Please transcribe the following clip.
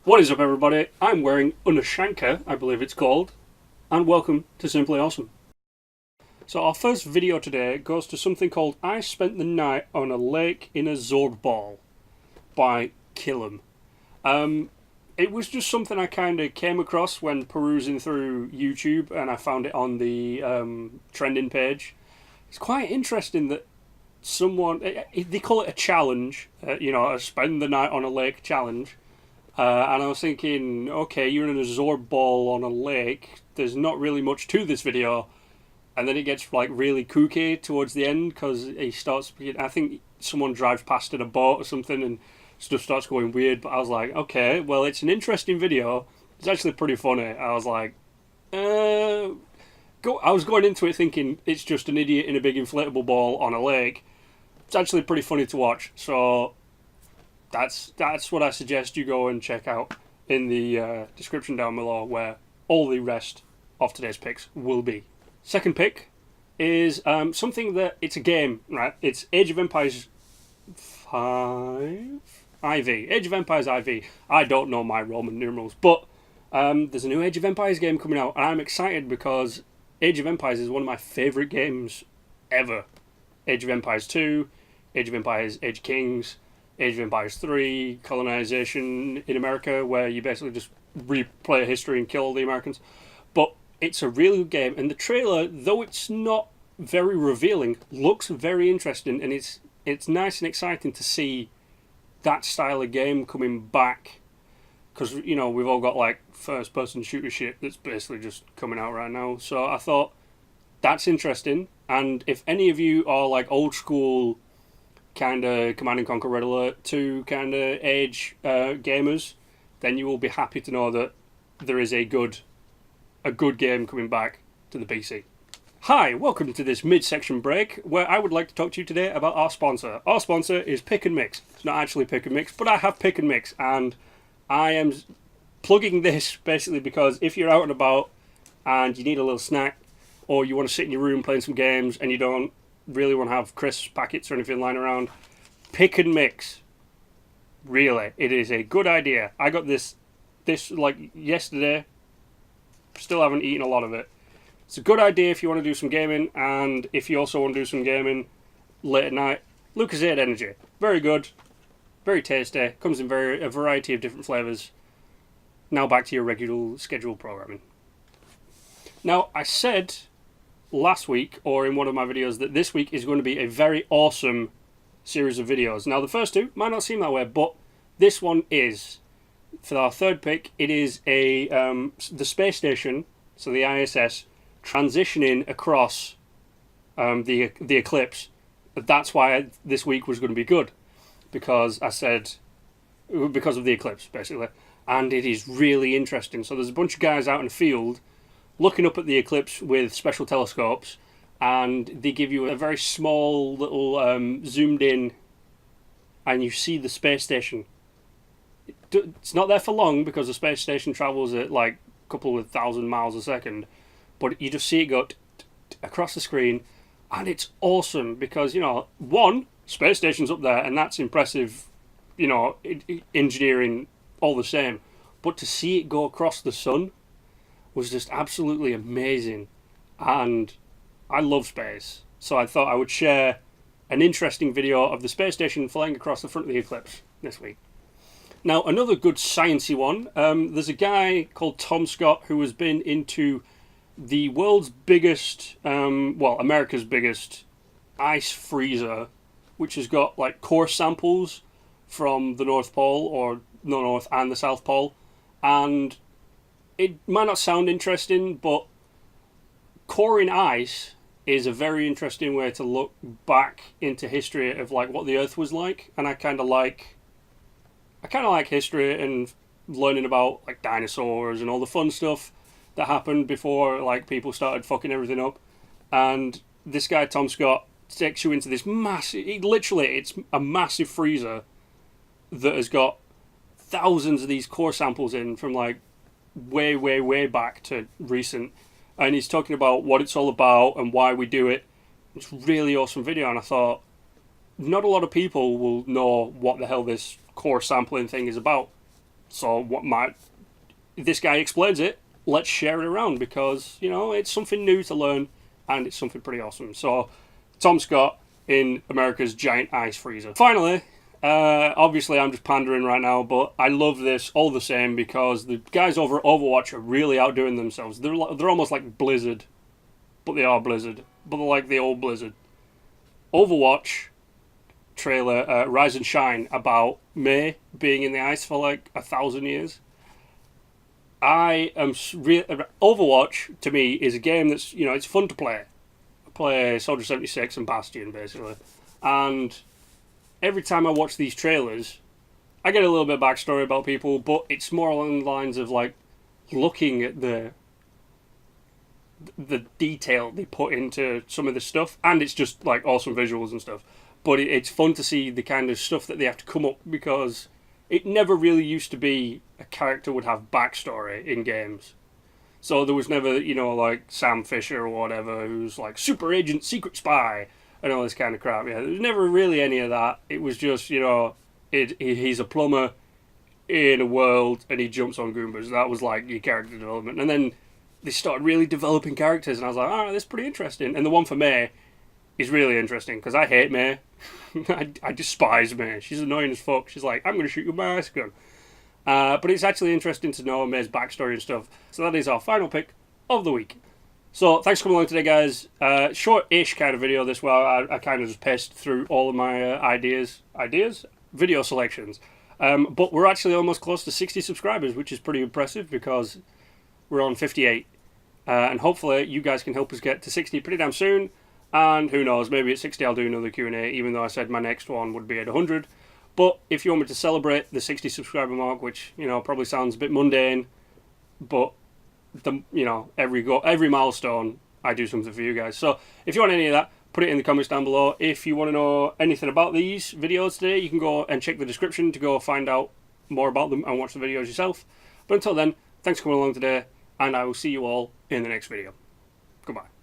What is up, everybody? I'm wearing Unashanka, I believe it's called, and welcome to Simply Awesome. So our first video today goes to something called I Spent the Night on a Lake in a Zorb Ball by Killam. It was just something I kind of came across when perusing through YouTube, and I found it on the trending page. It's quite interesting that someone, they call it a challenge, a spend the night on a lake challenge. And I was thinking, okay, you're in a Zorb ball on a lake. There's not really much to this video. And then it gets like really kooky towards the end because he starts. I think someone drives past in a boat or something, and stuff starts going weird. But I was like, okay, well, it's an interesting video. It's actually pretty funny. I was like, I was going into it thinking it's just an idiot in a big inflatable ball on a lake. It's actually pretty funny to watch. So that's what I suggest you go and check out in the description down below, where all the rest of today's picks will be. Second pick is something that it's a game, right? It's Age of Empires 5 IV. Age of Empires IV. I don't know my Roman numerals, but there's a new Age of Empires game coming out, and I'm excited because Age of Empires is one of my favourite games ever. Age of Empires 2, Age of Empires Age of Kings, Age of Empires 3, colonization in America, where you basically just replay history and kill all the Americans. But it's a really good game, and the trailer, though it's not very revealing, looks very interesting, and it's nice and exciting to see that style of game coming back. Because, we've all got, like, first-person shooter shit that's basically just coming out right now. So I thought, that's interesting, and if any of you are, like, old-school kind of Command & Conquer Red Alert 2 kind of age gamers, then you will be happy to know that there is a good game coming back to the PC. Hi, welcome to this mid-section break where I would like to talk to you today about our sponsor. Our sponsor is Pick and Mix. It's not actually Pick and Mix, but I have Pick and Mix, and I am plugging this basically because if you're out and about and you need a little snack, or you want to sit in your room playing some games and you don't really want to have crisp packets or anything lying around, Pick and Mix. Really, it is a good idea. I got this like yesterday. Still haven't eaten a lot of it. It's a good idea if you want to do some gaming, and if you also want to do some gaming late at night. Lucozade Energy, very good, very tasty. Comes in a variety of different flavors. Now back to your regular scheduled programming. Now, I said last week, or in one of my videos, that this week is going to be a very awesome series of videos. Now, the first two might not seem that way, but this one is. For our third pick, it is the space station, so the ISS, transitioning across the Eclipse. That's why this week was going to be good, because of the Eclipse, basically. And it is really interesting. So there's a bunch of guys out in the field looking up at the Eclipse with special telescopes, and they give you a very small little zoomed in, and you see the space station. It's not there for long because the space station travels at like a couple of thousand miles a second, but you just see it go across the screen, and it's awesome because, one, space station's up there, and that's impressive, engineering all the same, but to see it go across the sun was just absolutely amazing, and I love space, so I thought I would share an interesting video of the space station flying across the front of the Eclipse this week. Now, another good sciencey one, there's a guy called Tom Scott who has been into the world's biggest, America's biggest ice freezer, which has got like core samples from the North Pole, or the North and the South Pole, and it might not sound interesting, but coring ice is a very interesting way to look back into history of like what the Earth was like, and I kind of like history and learning about like dinosaurs and all the fun stuff that happened before like people started fucking everything up. And this guy Tom Scott takes you into this massive, it's a massive freezer that has got thousands of these core samples in from like way back to recent, and he's talking about what it's all about and why we do it. It's a really awesome video, and I thought not a lot of people will know what the hell this core sampling thing is about. So this guy explains it. Let's share it around because it's something new to learn and it's something pretty awesome. So Tom Scott in America's giant ice freezer. Finally, obviously I'm just pandering right now, but I love this all the same because the guys over at Overwatch are really outdoing themselves. They're almost like Blizzard, but they are Blizzard, but they're like the old Blizzard. Overwatch trailer, Rise and Shine, about May being in the ice for like 1,000 years. Overwatch to me is a game that's it's fun to play. I play Soldier 76 and Bastion basically, and every time I watch these trailers, I get a little bit of backstory about people, but it's more along the lines of like looking at the detail they put into some of the stuff, and it's just like awesome visuals and stuff. But it's fun to see the kind of stuff that they have to come up, because it never really used to be a character would have backstory in games. So there was never, like Sam Fisher or whatever, who's like super agent, secret spy, and all this kind of crap. Yeah, there was never really any of that. It was just, he's a plumber in a world and he jumps on Goombas. That was like your character development. And then they started really developing characters, and I was like, oh, this is pretty interesting. And the one for May is really interesting because I hate May. I despise May. She's annoying as fuck. She's like, I'm going to shoot you with my ice gun. But it's actually interesting to know May's backstory and stuff. So that is our final pick of the week. So thanks for coming along today, guys. Short-ish kind of video this. Well, I kind of just paced through all of my video selections. But we're actually almost close to 60 subscribers, which is pretty impressive because we're on 58. And hopefully you guys can help us get to 60 pretty damn soon. And who knows, maybe at 60 I'll do another Q&A, even though I said my next one would be at 100. But if you want me to celebrate the 60 subscriber mark, which, probably sounds a bit mundane, but every milestone I do something for you guys. So if you want any of that, put it in the comments down below. If you want to know anything about these videos today, you can go and check the description to go find out more about them and watch the videos yourself. But until then, thanks for coming along today, and I will see you all in the next video. Goodbye.